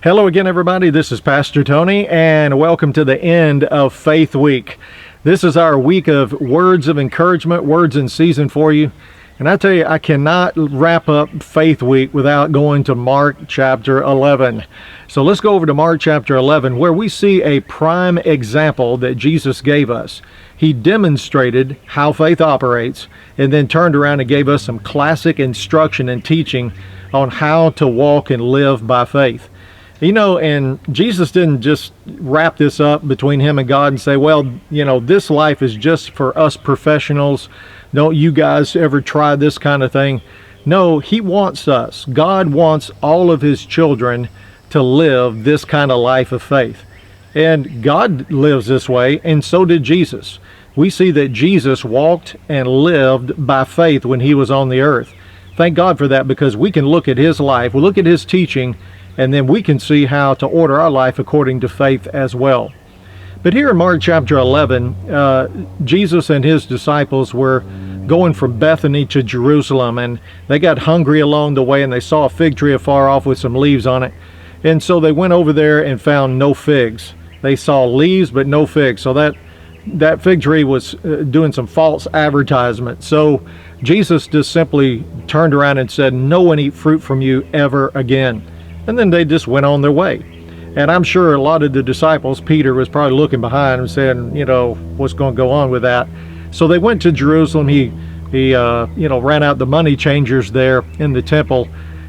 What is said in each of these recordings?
Hello again, everybody. This is Pastor Tony, and welcome to the end of Faith Week. This is our week of words of encouragement, words in season for you. And I tell you, I cannot wrap up Faith Week without going to Mark chapter 11. So let's go over to Mark chapter 11, where we see a prime example that Jesus gave us. He demonstrated how faith operates and then turned around and gave us some classic instruction and teaching on how to walk and live by faith. You know, and Jesus didn't just wrap this up between him and God and say, well, you know, this life is just for us professionals. Don't you guys ever try this kind of thing? No, he wants us. God wants all of his children to live this kind of life of faith. And God lives this way, and so did Jesus. We see that Jesus walked and lived by faith when he was on the earth. Thank God for that, because we can look at his life, we look at his teaching, and then we can see how to order our life according to faith as well. But here in Mark chapter 11, Jesus and his disciples were going from Bethany to Jerusalem, and they got hungry along the way, and they saw a fig tree afar off with some leaves on it. And so they went over there and found no figs. They saw leaves but no figs. So that fig tree was doing some false advertisement. So Jesus just simply turned around and said, "No one eat fruit from you ever again." And then they just went on their way. And I'm sure a lot of the disciples, Peter was probably looking behind and saying, you know, what's going to go on with that? So they went to Jerusalem. He ran out the money changers there in the temple.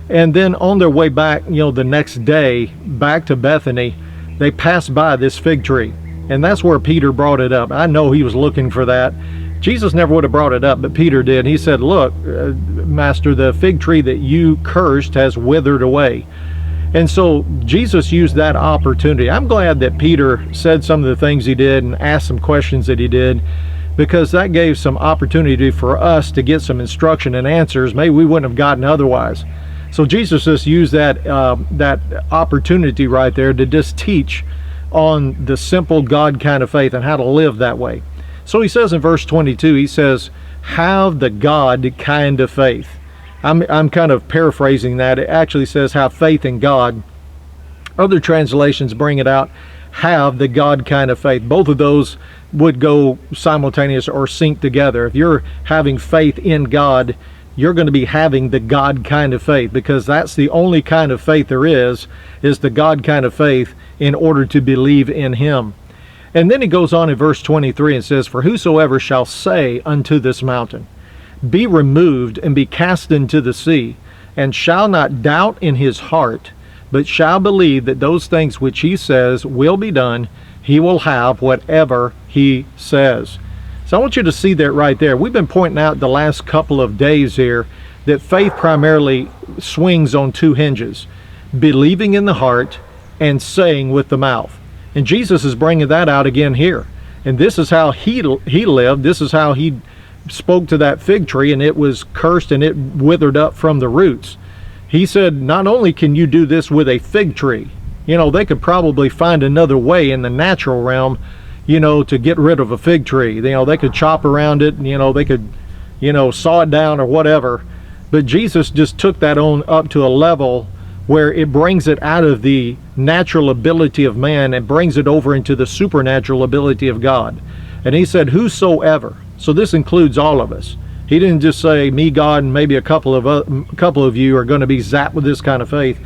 And then on their way back, the next day, back to Bethany, they passed by this fig tree. And that's where Peter brought it up. I know he was looking for that. Jesus never would have brought it up, but Peter did. He said, look, Master, the fig tree that you cursed has withered away. And so Jesus used that opportunity. I'm glad that Peter said some of the things he did and asked some questions that he did, because that gave some opportunity for us to get some instruction and answers maybe we wouldn't have gotten otherwise. So Jesus just used that opportunity right there to just teach on the simple God kind of faith and how to live that way. So he says in verse 22, he says, have the God kind of faith. I'm kind of paraphrasing that. It actually says have faith in God. Other translations bring it out, have the God kind of faith. Both of those would go simultaneous or sync together. If you're having faith in God, you're going to be having the God kind of faith, because that's the only kind of faith there is the God kind of faith in order to believe in him. And then he goes on in verse 23 and says, for whosoever shall say unto this mountain, be removed and be cast into the sea, and shall not doubt in his heart, but shall believe that those things which he says will be done, he will have whatever he says. So I want you to see that right there. We've been pointing out the last couple of days here that faith primarily swings on two hinges, believing in the heart and saying with the mouth. And Jesus is bringing that out again here. And this is how he lived. This is how he spoke to that fig tree, and it was cursed and it withered up from the roots. He said, not only can you do this with a fig tree, they could probably find another way in the natural realm, to get rid of a fig tree. They could chop around it, they could, saw it down or whatever. But Jesus just took that on up to a level where it brings it out of the natural ability of man and brings it over into the supernatural ability of God. And he said, whosoever. So this includes all of us. He didn't just say me, God, and maybe a couple of you are going to be zapped with this kind of faith.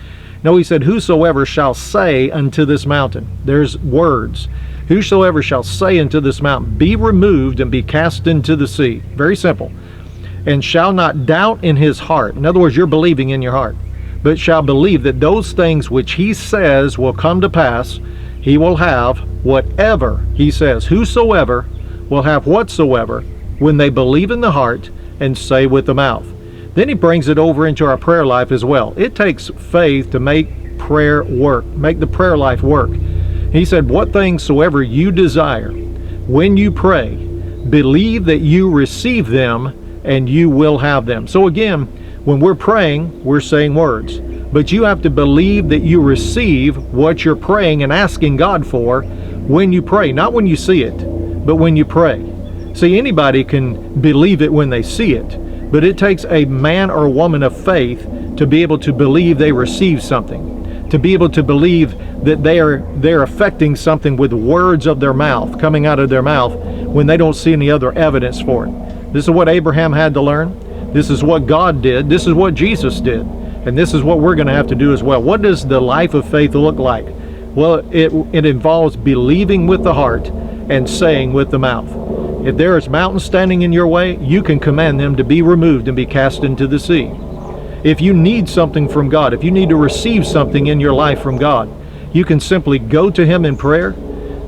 No, he said, whosoever shall say unto this mountain. There's words. Whosoever shall say unto this mountain, be removed and be cast into the sea. Very simple. And shall not doubt in his heart. In other words, you're believing in your heart. But shall believe that those things which he says will come to pass, he will have whatever he says. Whosoever will have whatsoever when they believe in the heart and say with the mouth. Then he brings it over into our prayer life as well. It takes faith to make prayer work, make the prayer life work. He said, what things soever you desire, when you pray, believe that you receive them and you will have them. So again, when we're praying, we're saying words. But you have to believe that you receive what you're praying and asking God for when you pray. Not when you see it, but when you pray. See, anybody can believe it when they see it, but it takes a man or woman of faith to be able to believe they receive something. to be able to believe that they're affecting something with words of their mouth, coming out of their mouth, when they don't see any other evidence for it. This is what Abraham had to learn. This is what God did. This is what Jesus did. And this is what we're going to have to do as well. What does the life of faith look like? Well, it involves believing with the heart and saying with the mouth. If there is mountains standing in your way, you can command them to be removed and be cast into the sea. If you need something from God, if you need to receive something in your life from God, you can simply go to Him in prayer,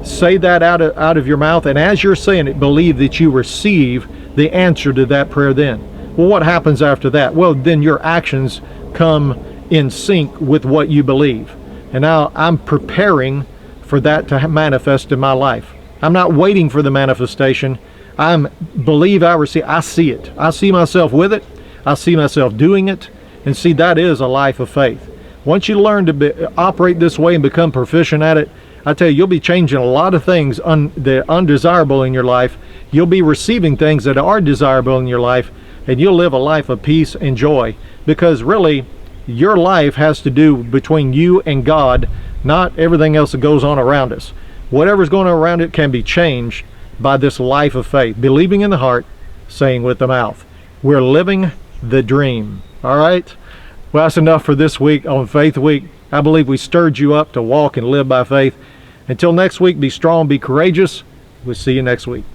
say that out of your mouth, and as you're saying it, believe that you receive the answer to that prayer then. Well, what happens after that? Well, then your actions come in sync with what you believe. And now I'm preparing for that to manifest in my life. I'm not waiting for the manifestation. I see it. I see myself with it. I see myself doing it. And see, that is a life of faith. Once you learn to operate this way and become proficient at it, I tell you, you'll be changing a lot of things that are undesirable in your life. You'll be receiving things that are desirable in your life, and you'll live a life of peace and joy, because really your life has to do between you and God, not everything else that goes on around us. Whatever's going on around it can be changed by this life of faith, believing in the heart, saying with the mouth. We're living the dream. All right? Well, that's enough for this week on Faith Week. I believe we stirred you up to walk and live by faith. Until next week, be strong, be courageous. We'll see you next week.